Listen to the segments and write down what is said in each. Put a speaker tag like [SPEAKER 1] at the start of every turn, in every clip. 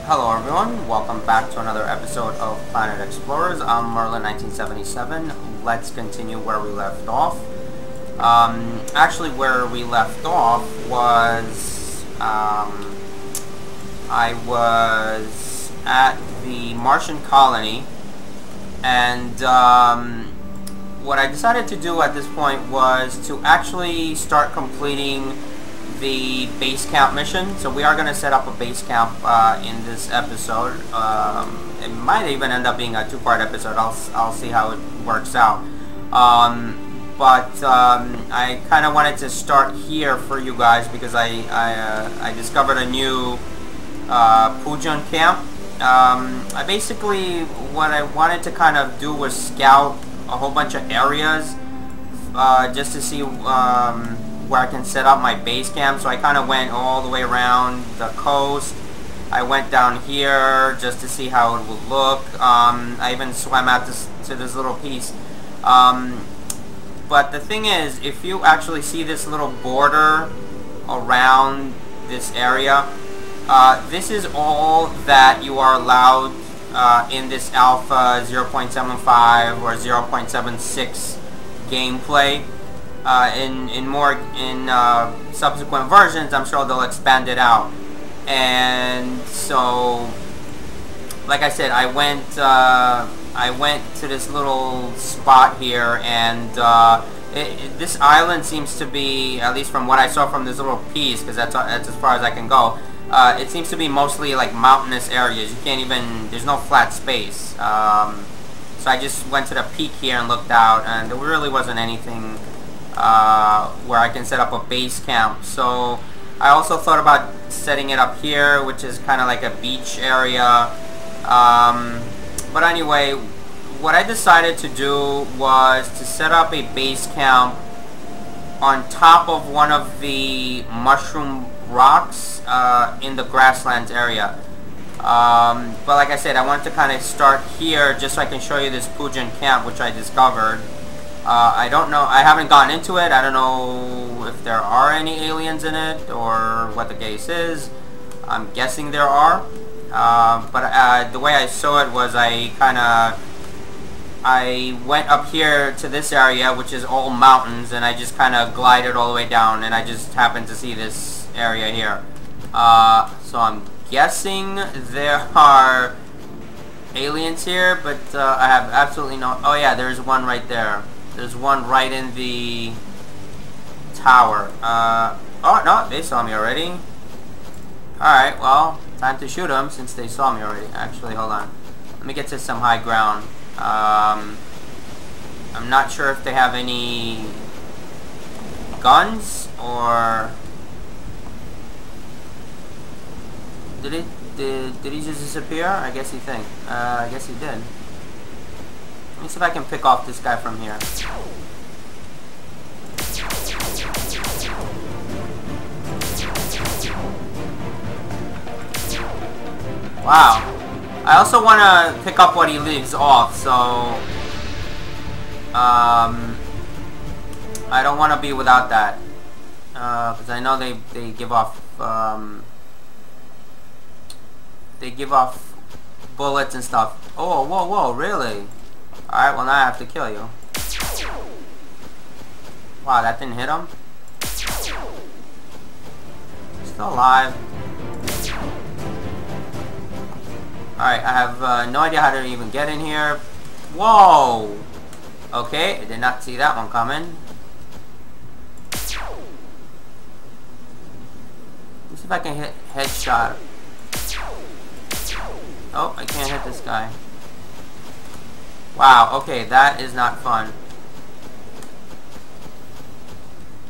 [SPEAKER 1] Hello everyone, welcome back to another episode of Planet Explorers. I'm Merlin1977. Let's continue where we left off. Actually where we left off was, I was at the Martian colony, and what I decided to do at this point was to actually start completing the base camp mission. So we are going to set up a base camp in this episode. It might even end up being a two-part episode. I'll see how it works out. But I kind of wanted to start here for you guys because I discovered a new Pujan camp. I basically, what I wanted to kind of do was scout a whole bunch of areas just to see where I can set up my base camp. So I kind of went all the way around the coast. I went down here just to see how it would look. I even swam out to this little piece. But the thing is, if you actually see this little border around this area, this is all that you are allowed in this alpha 0.75 or 0.76 gameplay. In subsequent versions, I'm sure they'll expand it out. And so, like I said, I went to this little spot here, and this island seems to be, at least from what I saw from this little piece, because that's as far as I can go. It seems to be mostly like mountainous areas. You can't even, there's no flat space. So I just went to the peak here and looked out, and there really wasn't anything where I can set up a base camp. So I also thought about setting it up here, which is kind of like a beach area. But anyway, what I decided to do was to set up a base camp on top of one of the mushroom rocks in the grasslands area. But like I said, I wanted to kind of start here just so I can show you this Pujan camp, which I discovered. I don't know, I haven't gotten into it. I don't know if there are any aliens in it or what the case is. I'm guessing there are. But the way I saw it was I went up here to this area, which is all mountains, and I just kind of glided all the way down, and I just happened to see this area here. So I'm guessing there are aliens here, but I have absolutely no... Oh yeah, there's one right there. There's one right in the tower. Oh no, they saw me already. Alright, well, time to shoot them since they saw me already. Actually, hold on. Let me get to some high ground. I'm not sure if they have any guns or... Did he just disappear? I guess he did. Let me see if I can pick off this guy from here. Wow. I also want to pick up what he leaves off, so... I don't want to be without that. Because I know they give off... they give off bullets and stuff. Oh, whoa, really? Alright, well now I have to kill you. Wow, that didn't hit him? Still alive. Alright, I have no idea how to even get in here. Whoa! Okay, I did not see that one coming. Let's see if I can hit headshot. Oh, I can't hit this guy. Wow, okay, that is not fun.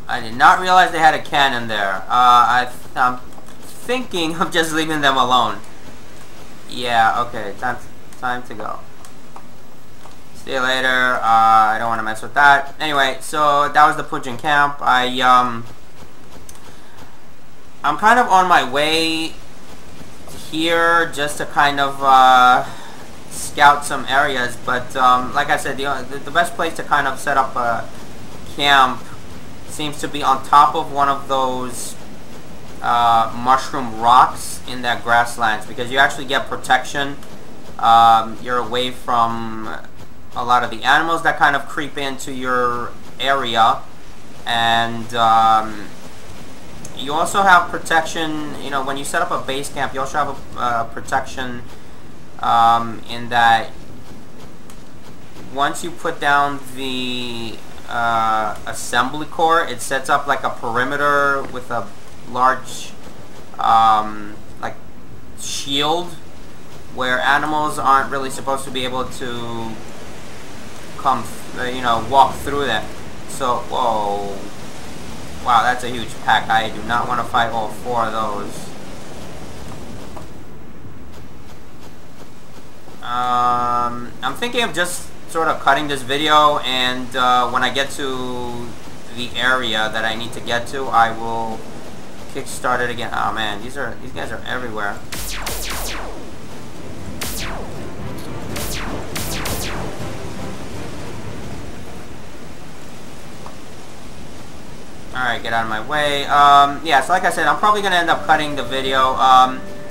[SPEAKER 1] I did not realize they had a cannon there. I'm thinking of just leaving them alone. Yeah, okay, time to go. See you later. I don't want to mess with that. Anyway, so that was the Pujan camp. I'm kind of on my way here just to kind of scout some areas, but like I said, the best place to kind of set up a camp seems to be on top of one of those mushroom rocks in that grasslands, because you actually get protection. You're away from a lot of the animals that kind of creep into your area, and you also have protection. You know, when you set up a base camp, you also have a protection in that once you put down the assembly core, it sets up like a perimeter with a large like shield where animals aren't really supposed to be able to come, you know, walk through that. So, whoa, wow, that's a huge pack. I do not want to fight all 4 of those. I'm thinking of just sort of cutting this video, and when I get to the area that I need to get to, I will kickstart it again. Oh man, these guys are everywhere. Alright, get out of my way. Yeah, so like I said, I'm probably going to end up cutting the video.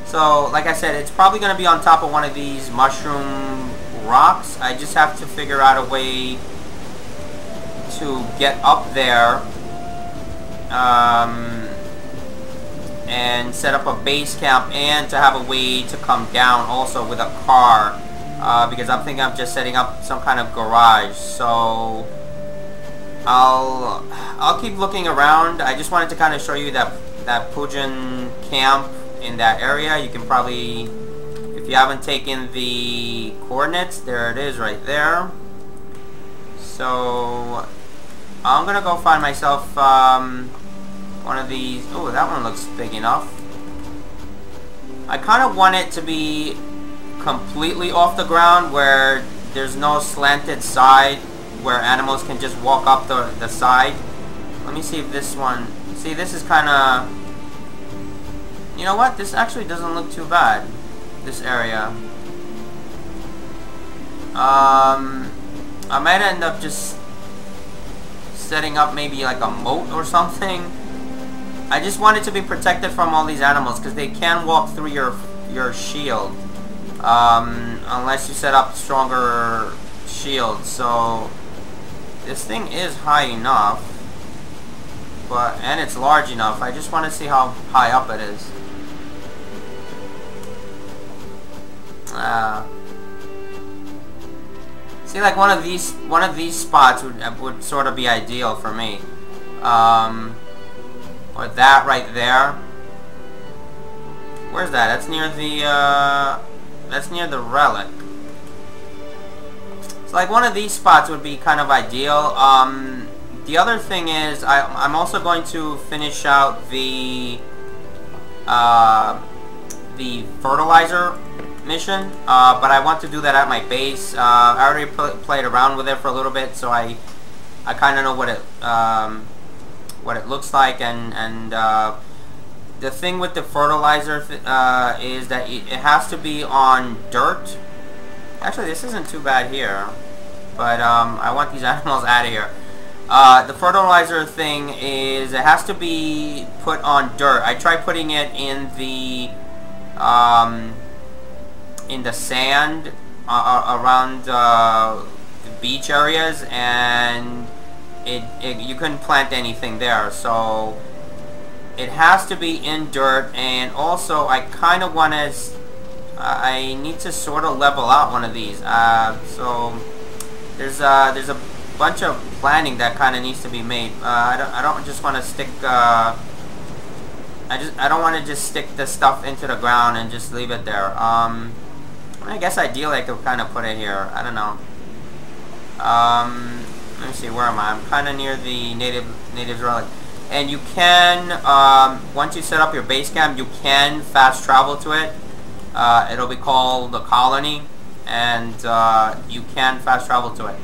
[SPEAKER 1] So, like I said, it's probably going to be on top of one of these mushroom rocks. I just have to figure out a way to get up there and set up a base camp, and to have a way to come down also with a car, because I'm thinking of just setting up some kind of garage. So I'll keep looking around. I just wanted to kind of show you that Pujin camp in that area. You can probably, if you haven't taken the coordinates, there it is right there. So I'm gonna go find myself one of these. Oh, that one looks big enough. I kind of want it to be completely off the ground, where there's no slanted side where animals can just walk up the side. Let me see if this one... See, this is kind of... You know what? This actually doesn't look too bad, this area. I might end up just setting up maybe like a moat or something. I just want it to be protected from all these animals, because they can walk through your shield. Unless you set up stronger shields. So this thing is high enough, and it's large enough. I just want to see how high up it is. See, like one of these spots would sort of be ideal for me. Or that right there. Where's that? That's near the relic. So like one of these spots would be kind of ideal. The other thing is I'm also going to finish out the fertilizer mission, but I want to do that at my base. I already played around with it for a little bit, so I kind of know what it looks like, and the thing with the fertilizer is that it has to be on dirt. Actually, this isn't too bad here, but I want these animals out of here. The fertilizer thing is it has to be put on dirt. I tried putting it in the sand around the beach areas, and you couldn't plant anything there. So it has to be in dirt, and also I kind of want to. I need to sort of level out one of these. So there's a bunch of planning that kind of needs to be made. I don't just want to stick. I don't want to just stick the stuff into the ground and just leave it there. I guess ideally I could kind of put it here. I don't know. Let me see, where am I? I'm kind of near the natives relic. And you can, once you set up your base camp, you can fast travel to it. It'll be called the colony, and you can fast travel to it.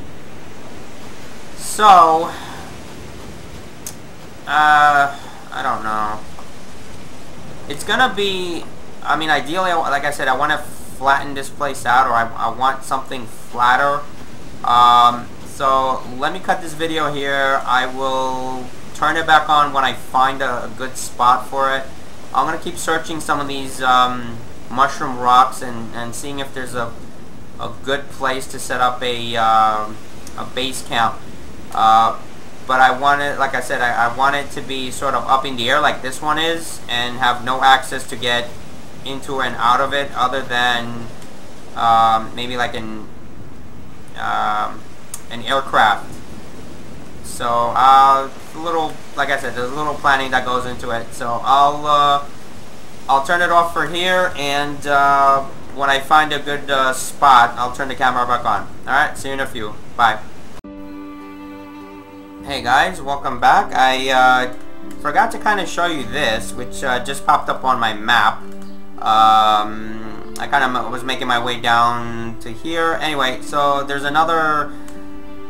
[SPEAKER 1] So, I don't know. It's gonna be, I mean, ideally, like I said, I want to flatten this place out, or I want something flatter. So let me cut this video here. I will turn it back on when I find a good spot for it, I'm gonna keep searching some of these mushroom rocks and seeing if there's a good place to set up a base camp. But I want it, like I said, I want it to be sort of up in the air like this one is, and have no access to get into and out of it other than maybe like an aircraft. So a little, like I said, there's a little planning that goes into it. So I'll turn it off for here, and when I find a good spot, I'll turn the camera back on. Alright, see you in a few. Bye. Hey guys, welcome back. I forgot to kind of show you this, which just popped up on my map. I kind of was making my way down to here. Anyway, so there's another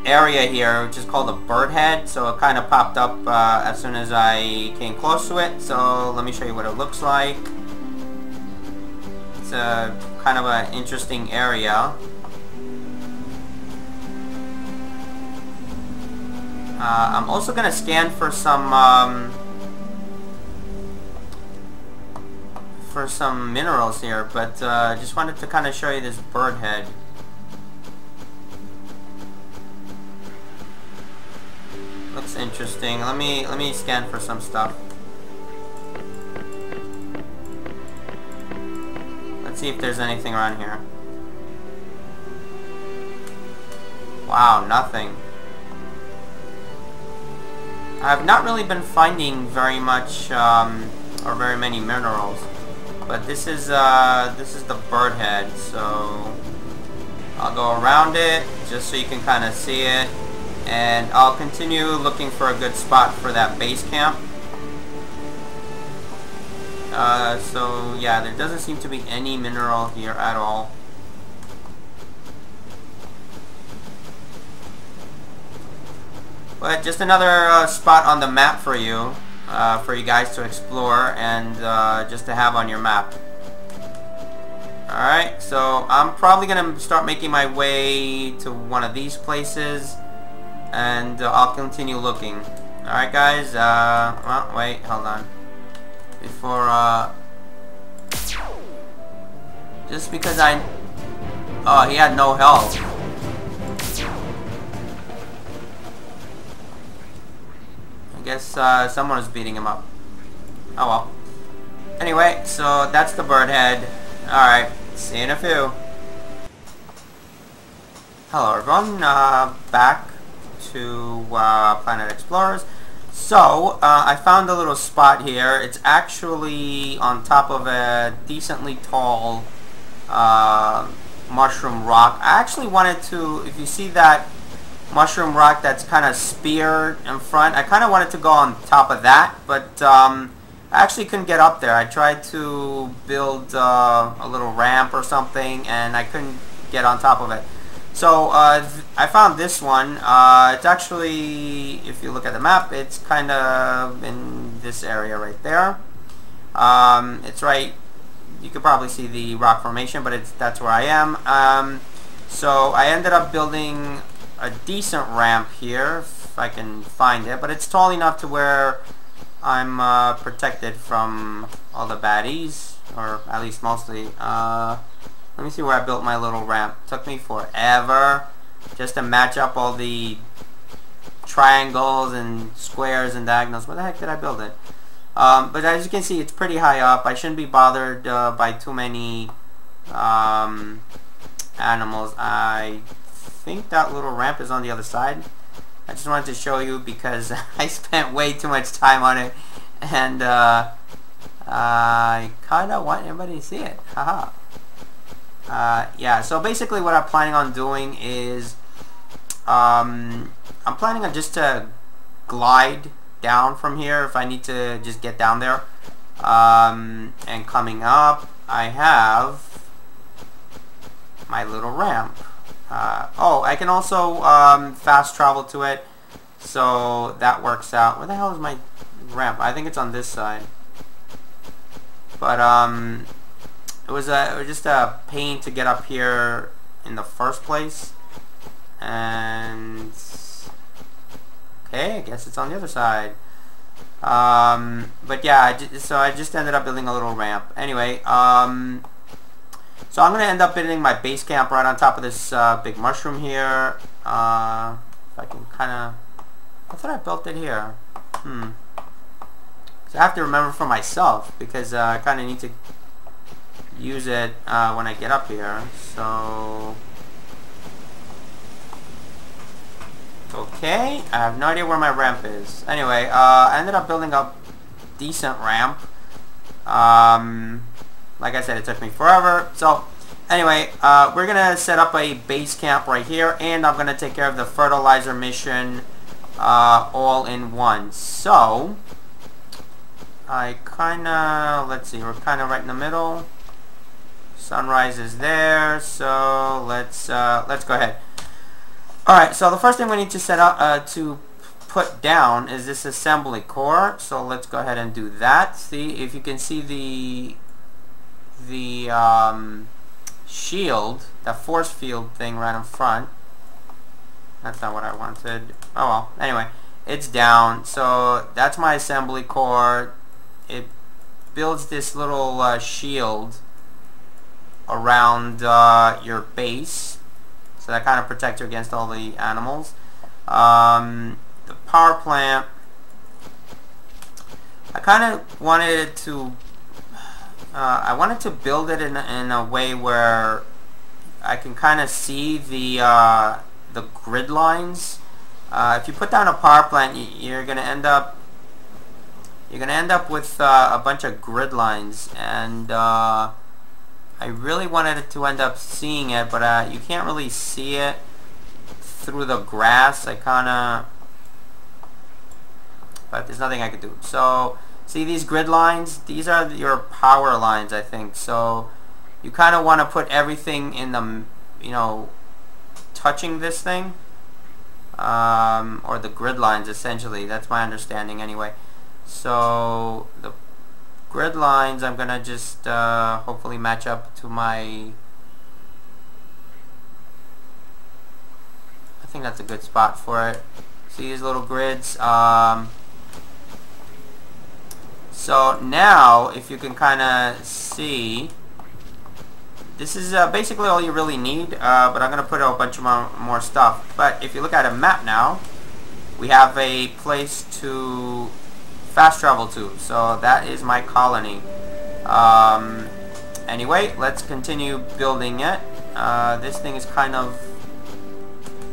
[SPEAKER 1] area here which is called a bird head. So it kind of popped up as soon as I came close to it. So let me show you what it looks like. It's a kind of an interesting area. I'm also gonna scan for some minerals here, but just wanted to kind of show you this bird head. Looks interesting. Let me scan for some stuff. Let's see if there's anything around here. Wow, nothing. I've not really been finding very much or very many minerals, but this is the bird head, so I'll go around it just so you can kind of see it, and I'll continue looking for a good spot for that base camp. So yeah, there doesn't seem to be any mineral here at all. But just another spot on the map for you guys to explore and just to have on your map. Alright, so I'm probably going to start making my way to one of these places, and I'll continue looking. Alright guys, well, wait, hold on. Before, just because oh, he had no health. I guess someone is beating him up. Oh well. Anyway, so that's the bird head. Alright, see you in a few. Hello everyone, back to Planet Explorers. So, I found a little spot here. It's actually on top of a decently tall mushroom rock. I actually wanted to, if you see that mushroom rock that's kind of spear in front, I kind of wanted to go on top of that, but I actually couldn't get up there. I tried to build a little ramp or something, and I couldn't get on top of it. So I found this one. It's actually, if you look at the map, it's kind of in this area right there. It's right, you could probably see the rock formation, but that's where I am. So I ended up building a decent ramp here, if I can find it, but it's tall enough to where I'm protected from all the baddies, or at least mostly. Let me see where I built my little ramp. It took me forever just to match up all the triangles and squares and diagonals. Where the heck did I build it? But as you can see, it's pretty high up. I shouldn't be bothered by too many animals. I think that little ramp is on the other side. I just wanted to show you because I spent way too much time on it, and I kind of want everybody to see it. Haha. Yeah, so basically what I'm planning on doing is I'm planning on just to glide down from here if I need to just get down there. And coming up, I have my little ramp. Oh, I can also fast travel to it, so that works out. Where the hell is my ramp? I think it's on this side. But it was just a pain to get up here in the first place. And okay, I guess it's on the other side. But yeah, so I just ended up building a little ramp. Anyway, so I'm going to end up building my base camp right on top of this big mushroom here. If I can kind of... I thought I built it here. So I have to remember for myself, because I kind of need to use it when I get up here. So... okay, I have no idea where my ramp is. Anyway, I ended up building a decent ramp. Like I said, it took me forever. So, anyway, we're going to set up a base camp right here, and I'm going to take care of the fertilizer mission all in one. So, I kind of, let's see, we're kind of right in the middle. Sunrise is there, so let's go ahead. Alright, so the first thing we need to set up to put down is this assembly core. So let's go ahead and do that. See if you can see the shield, that force field thing right in front. That's not what I wanted. Oh well. Anyway, it's down. So that's my assembly core. It builds this little shield around your base. So that kind of protects you against all the animals. The power plant, I kind of wanted it to, I wanted to build it in a way where I can kind of see the grid lines. If you put down a power plant, you're gonna end up with a bunch of grid lines, and I really wanted it to end up seeing it, but you can't really see it through the grass. But there's nothing I could do. So, see these grid lines? These are your power lines, I think. So, you kind of want to put everything in the, touching this thing. Or the grid lines, essentially. That's my understanding, anyway. So, the grid lines, I'm gonna just hopefully match up to my... I think that's a good spot for it. See these little grids? So now, if you can kind of see, this is basically all you really need, but I'm gonna put a bunch of more stuff. But if you look at a map now, we have a place to fast travel to, so that is my colony. Anyway, let's continue building it. This thing is kind of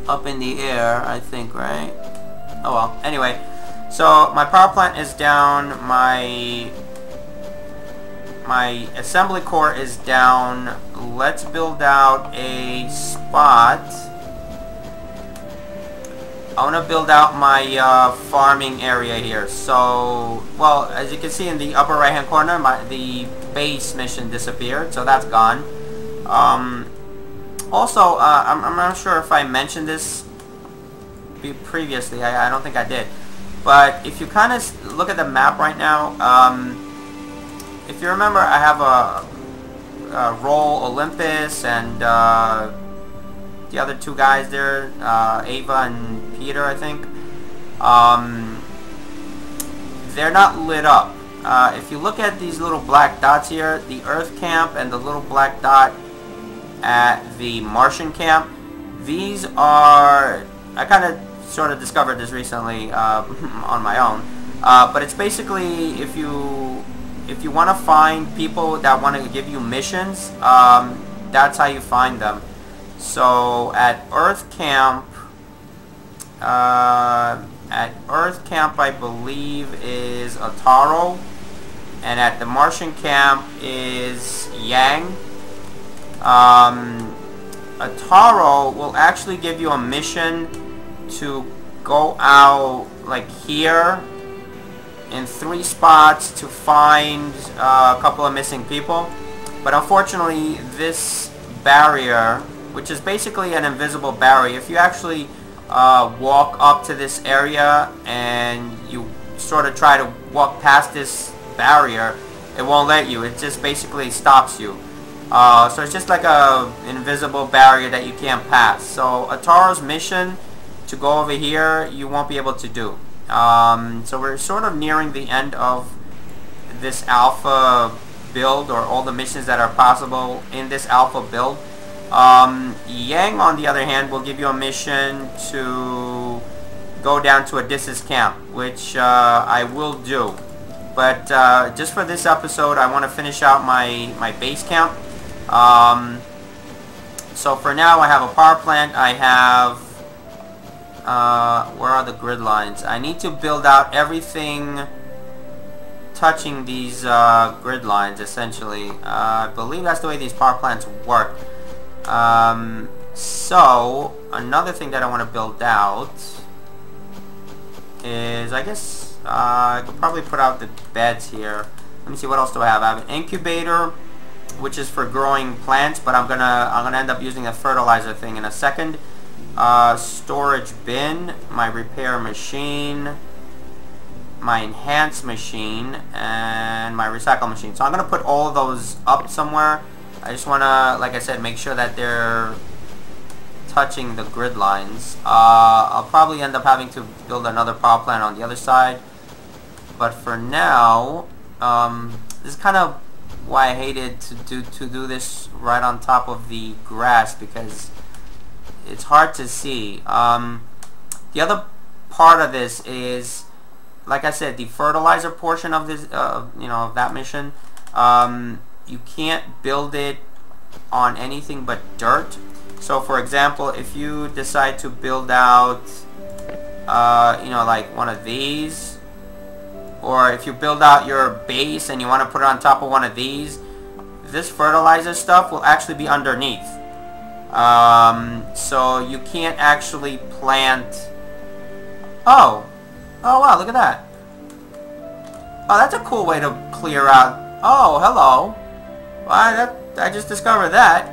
[SPEAKER 1] up in the air, I think, right? Oh well. Anyway, so my power plant is down, my assembly core is down. Let's build out a spot. I want to build out my farming area here. So, well, as you can see in the upper right hand corner, the base mission disappeared, so that's gone. Also, I'm not sure if I mentioned this previously. I don't think I did. But if you kind of look at the map right now, if you remember, I have a role Olympus and the other two guys there, Ava and Peter, I think. They're not lit up. If you look at these little black dots here, the Earth camp and the little black dot at the Martian camp, these are, I kind of sort of discovered this recently on my own, but it's basically if you want to find people that want to give you missions, that's how you find them. So at Earth camp, I believe is Ataro, and at the Martian camp is Yang. Ataro will actually give you a mission to go out like here in 3 spots to find a couple of missing people, but unfortunately this barrier, which is basically an invisible barrier, if you actually walk up to this area and you sort of try to walk past this barrier, it won't let you. It just basically stops you. So it's just like a invisible barrier that you can't pass. So Ataro's mission to go over here, you won't be able to do. So we're sort of nearing the end of this alpha build, or all the missions that are possible in this alpha build. Yang, on the other hand, will give you a mission to go down to Odysseus camp, which I will do. But just for this episode, I want to finish out my base camp. So for now, I have a power plant. I have... where are the grid lines? I need to build out everything touching these grid lines, essentially. I believe that's the way these power plants work. So, another thing that I want to build out is, I guess, I could probably put out the beds here. Let me see, what else do I have? I have an incubator, which is for growing plants, but I'm gonna end up using a fertilizer thing in a second. Storage bin, my repair machine, my enhance machine, and my recycle machine. So I'm gonna put all of those up somewhere. I just wanna, like I said, make sure that they're touching the grid lines. I'll probably end up having to build another power plant on the other side, but for now, this is kind of why I hated to do this right on top of the grass, because it's hard to see. The other part of this is, like I said, the fertilizer portion of this, of that mission. You can't build it on anything but dirt. So, for example, if you decide to build out, like one of these, or if you build out your base and you want to put it on top of one of these, this fertilizer stuff will actually be underneath. So you can't actually plant... Oh wow, look at that. Oh, that's a cool way to clear out... Oh, hello. Well, I just discovered that.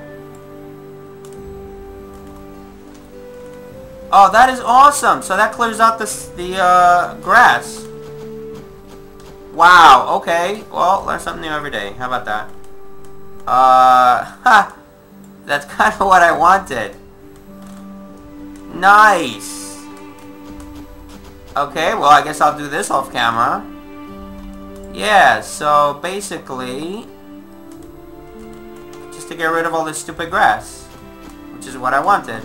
[SPEAKER 1] Oh, that is awesome. So that clears out the grass. Wow, okay. Well, learn something new every day. How about that? That's kind of what I wanted. Nice. Okay, well, I guess I'll do this off camera. Yeah, so basically, just to get rid of all this stupid grass, which is what I wanted.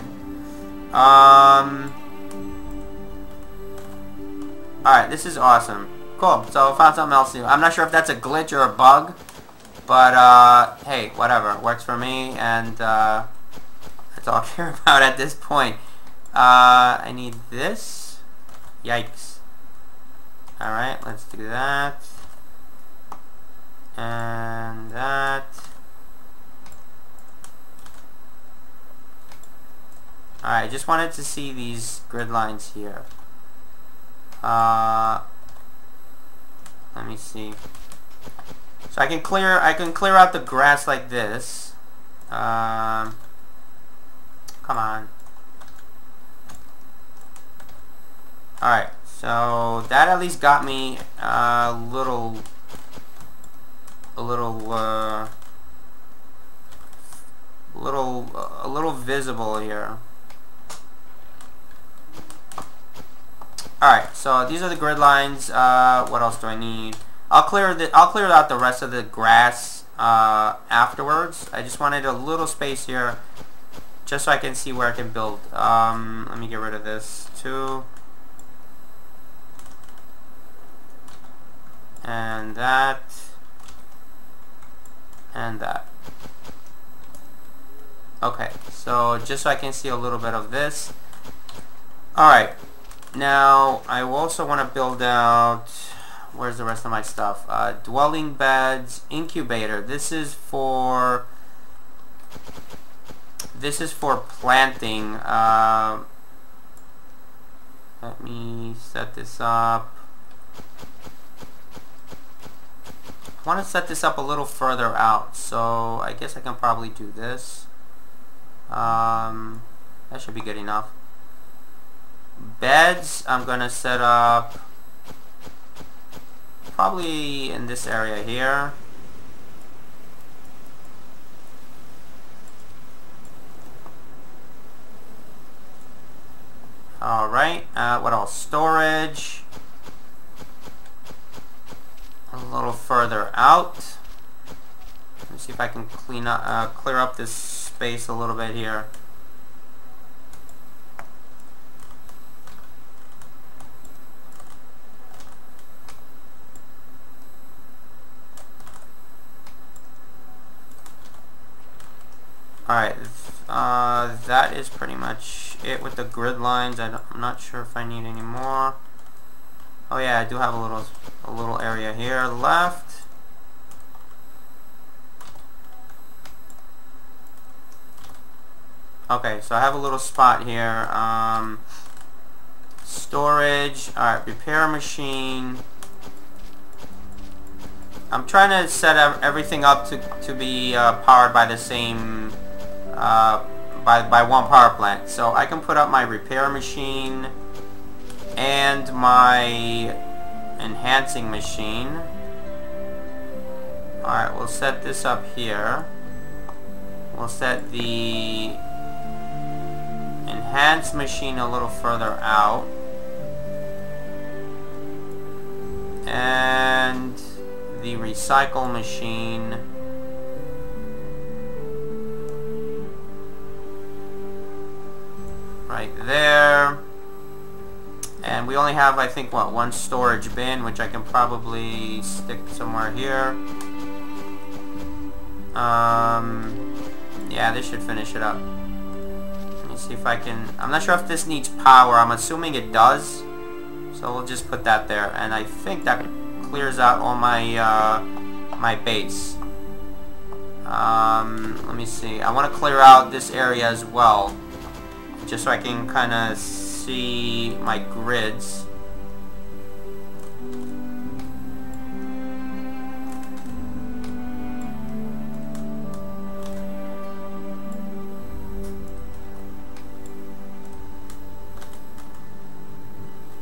[SPEAKER 1] Alright, this is awesome. Cool, so I found something else new. I'm not sure if that's a glitch or a bug, but, hey, whatever. It works for me, and, that's all I care about at this point. I need this. Yikes. Alright, let's do that. And that. Alright, I just wanted to see these grid lines here. Let me see. So I can clear out the grass like this. Come on. Alright, so that at least got me a little visible here. Alright, so these are the grid lines. What else do I need? I'll clear out the rest of the grass afterwards. I just wanted a little space here just so I can see where I can build. Let me get rid of this too. And that. And that. Okay, so just so I can see a little bit of this. Alright. Now, I also want to build out, where's the rest of my stuff? Dwelling beds, incubator. This is for planting. Let me set this up. I want to set this up a little further out, so I guess I can probably do this. That should be good enough. Beds, I'm gonna set up probably in this area here. Alright, what else? Storage. little further out. Let me see if I can clear up this space a little bit here. Alright, that is pretty much it with the grid lines. I'm not sure if I need any more. Oh yeah, I do have a little area here left. Okay, so I have a little spot here. Storage. Alright, repair machine. I'm trying to set everything up to be powered by the same by one power plant. So I can put up my repair machine and my enhancing machine. Alright, we'll set this up here. We'll set the enhanced machine a little further out. And the recycle machine right there. And we only have, I think, what, one storage bin, which I can probably stick somewhere here. Yeah, this should finish it up. Let me see if I can... I'm not sure if this needs power. I'm assuming it does. So we'll just put that there. And I think that clears out all my my base. Let me see. I want to clear out this area as well, just so I can kind of see my grids.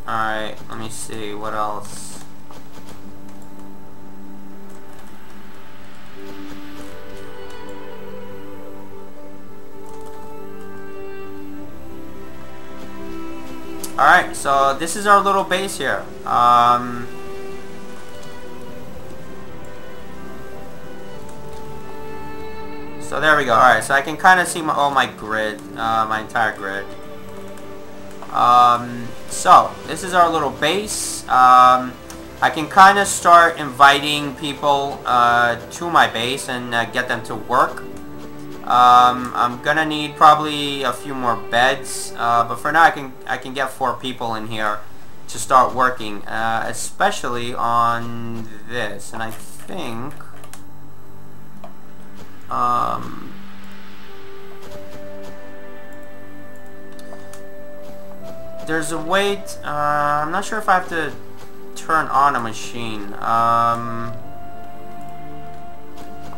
[SPEAKER 1] Alright, let me see, what else? Alright, so this is our little base here. So there we go. Alright, so I can kind of see all my grid, my entire grid. So this is our little base. I can kind of start inviting people to my base and get them to work. I'm gonna need probably a few more beds, but for now I can get 4 people in here to start working, especially on this. And I think there's a way I'm not sure if I have to turn on a machine.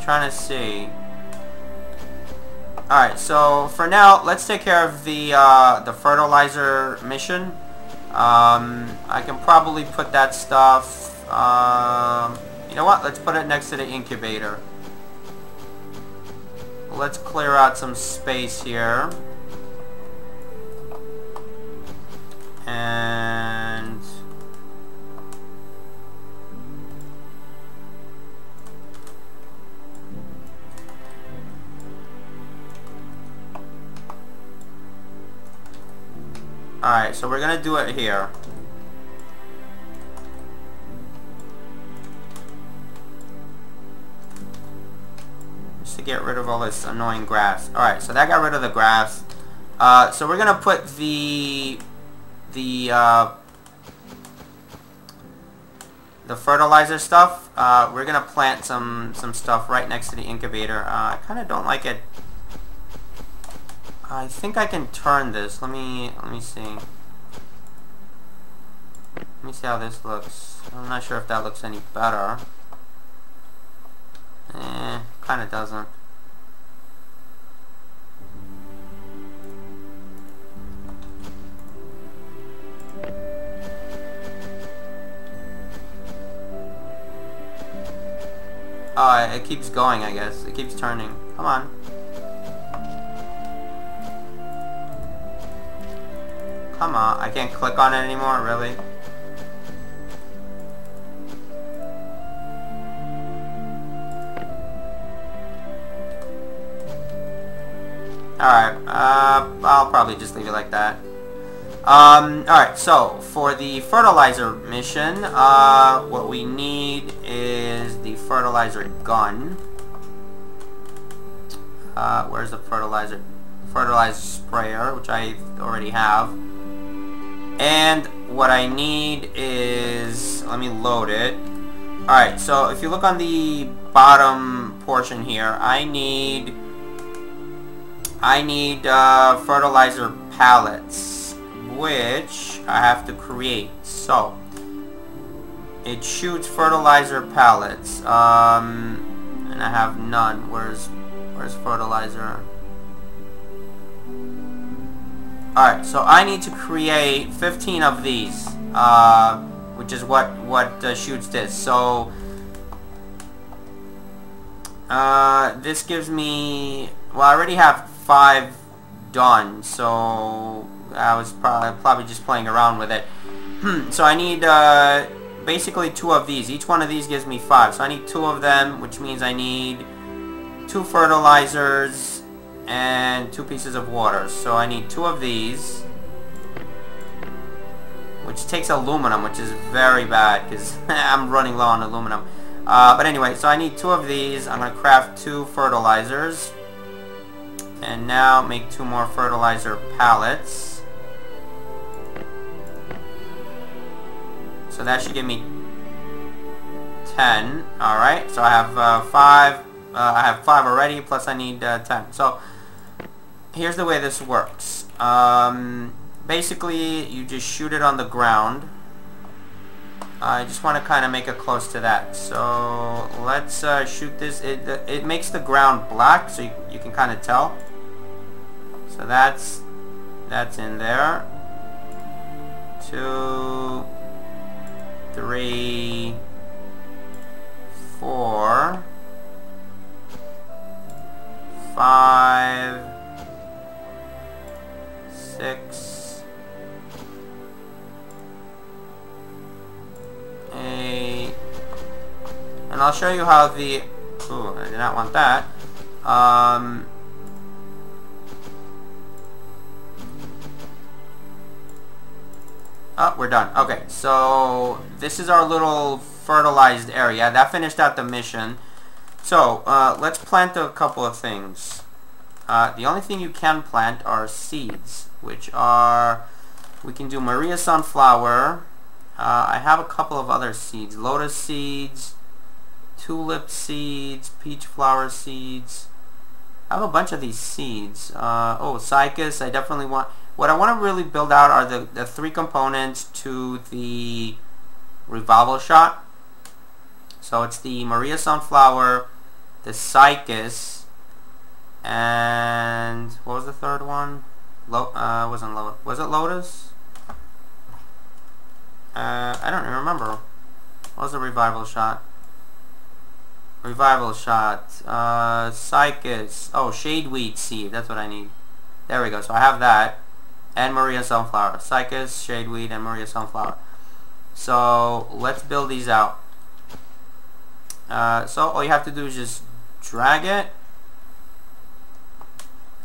[SPEAKER 1] Trying to see. Alright, so for now, let's take care of the fertilizer mission. I can probably put that stuff, you know what, let's put it next to the incubator. Let's clear out some space here. And alright, so we're gonna do it here. Just to get rid of all this annoying grass. Alright, so that got rid of the grass. So we're gonna put the fertilizer stuff. We're gonna plant some stuff right next to the incubator. I kind of don't like it. I think I can turn this. Let me see. Let me see how this looks. I'm not sure if that looks any better. Kind of doesn't. Oh, it keeps going, I guess. It keeps turning. Come on. Come on. I can't click on it anymore, really? Alright, I'll probably just leave it like that. Alright, so for the fertilizer mission, what we need is the fertilizer gun. Where's the fertilizer sprayer, which I already have. And what I need is, let me load it. Alright, so if you look on the bottom portion here, I need fertilizer pallets, which I have to create. So it shoots fertilizer pallets, and I have none. Where's fertilizer? Alright, so I need to create 15 of these, which is what shoots this. So this gives me, well, I already have 5 done, so I was probably just playing around with it. So I need basically 2 of these. Each one of these gives me 5, so I need 2 of them, which means I need 2 fertilizers and 2 pieces of water. So I need 2 of these, which takes aluminum, which is very bad because I'm running low on aluminum. But anyway, so I need 2 of these. I'm going to craft 2 fertilizers. And now make 2 more fertilizer pallets. So that should give me 10. Alright, so I have 5. I have 5 already, plus I need 10. So here's the way this works. Basically, you just shoot it on the ground. I just want to kind of make it close to that. So let's shoot this. It makes the ground black, so you can kind of tell. So that's in there. 2, 3, 4, 5, 6, 8, and I'll show you how the, ooh, I did not want that. Oh, we're done. Okay, so this is our little fertilized area. That finished out the mission. So, let's plant a couple of things. The only thing you can plant are seeds, which are, we can do Maria sunflower. I have a couple of other seeds. Lotus seeds, tulip seeds, peach flower seeds. I have a bunch of these seeds. Oh, cycas, I definitely want. What I want to really build out are the 3 components to the revival shot. So it's the Maria sunflower, the cycas, and what was the third one? Wasn't Lotus. Was it Lotus? I don't even remember. What was the revival shot? Revival shot. Cycas. Oh, shadeweed seed. That's what I need. There we go. So I have that. And Maria sunflower. Cycas, shadeweed, and Maria sunflower. So let's build these out. So all you have to do is just drag it.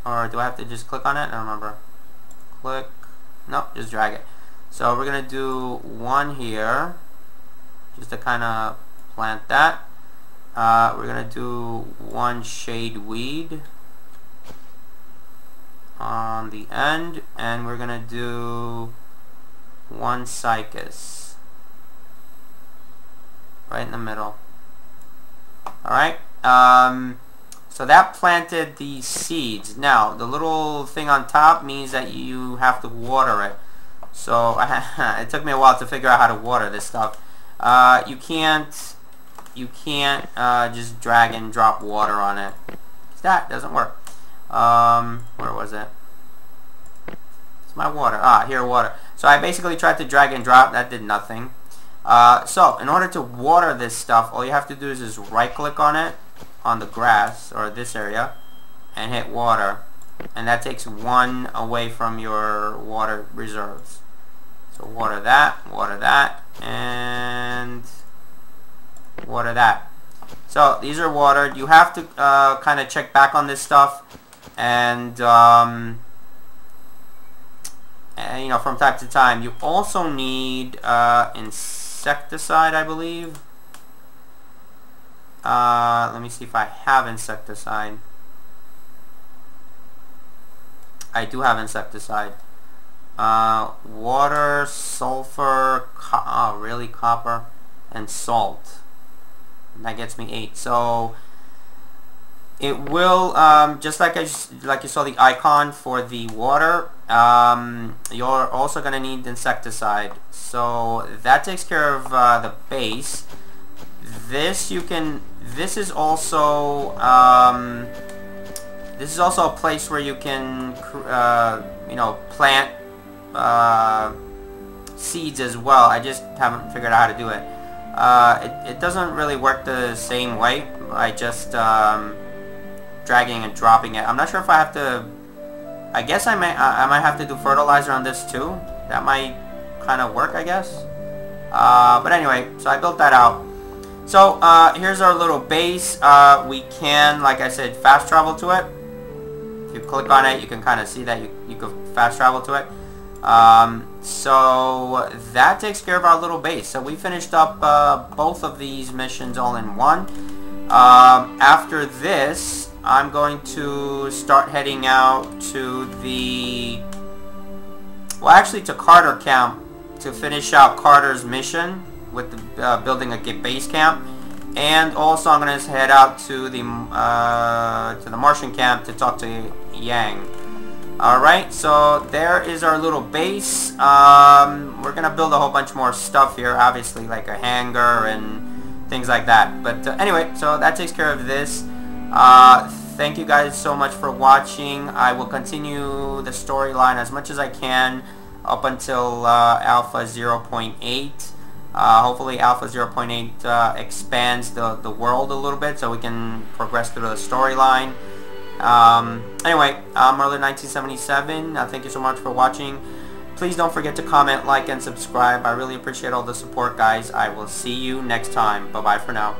[SPEAKER 1] Or do I have to just click on it? I don't remember. Click. Nope, just drag it. So we're going to do 1 here. Just to kind of plant that. We're going to do 1 shadeweed on the end. And we're going to do 1 cycas. Right in the middle. Alright. So that planted the seeds. Now, the little thing on top means that you have to water it. So, it took me a while to figure out how to water this stuff. You can't just drag and drop water on it. That doesn't work. Where was it? It's my water. Ah, here, water. So I basically tried to drag and drop. That did nothing. So, in order to water this stuff, all you have to do is just right-click on it, on the grass, or this area, and hit water. And that takes 1 away from your water reserves. So water that, and water that. So these are watered. You have to kind of check back on this stuff. And you know, from time to time. You also need insecticide, I believe. Let me see if I have insecticide. I do have insecticide. Water, sulfur, oh really, copper, and salt. And that gets me 8. So it will, just like you saw the icon for the water, you're also gonna need insecticide. So that takes care of the base. This you can. This is also a place where you can, you know, plant seeds as well. I just haven't figured out how to do it. It doesn't really work the same way. I just dragging and dropping it. I'm not sure if I have to. I guess I might have to do fertilizer on this too. That might kind of work, I guess. But anyway, so I built that out. So here's our little base. We can, like I said, fast travel to it. If you click on it, you can kind of see that you can fast travel to it. So that takes care of our little base. So we finished up both of these missions all in one. After this, I'm going to start heading out to the, well, actually to Carter Camp to finish out Carter's mission with the, building a base camp, and also I'm gonna head out to the Martian camp to talk to Yang. Alright, so there is our little base. We're gonna build a whole bunch more stuff here, obviously, like a hangar and things like that. But anyway, so that takes care of this. Thank you guys so much for watching. I will continue the storyline as much as I can up until Alpha 0.8. Hopefully Alpha 0.8 expands the world a little bit so we can progress through the storyline. Anyway, I'm Merlin1977. Thank you so much for watching. Please don't forget to comment, like, and subscribe. I really appreciate all the support, guys. I will see you next time. Bye-bye for now.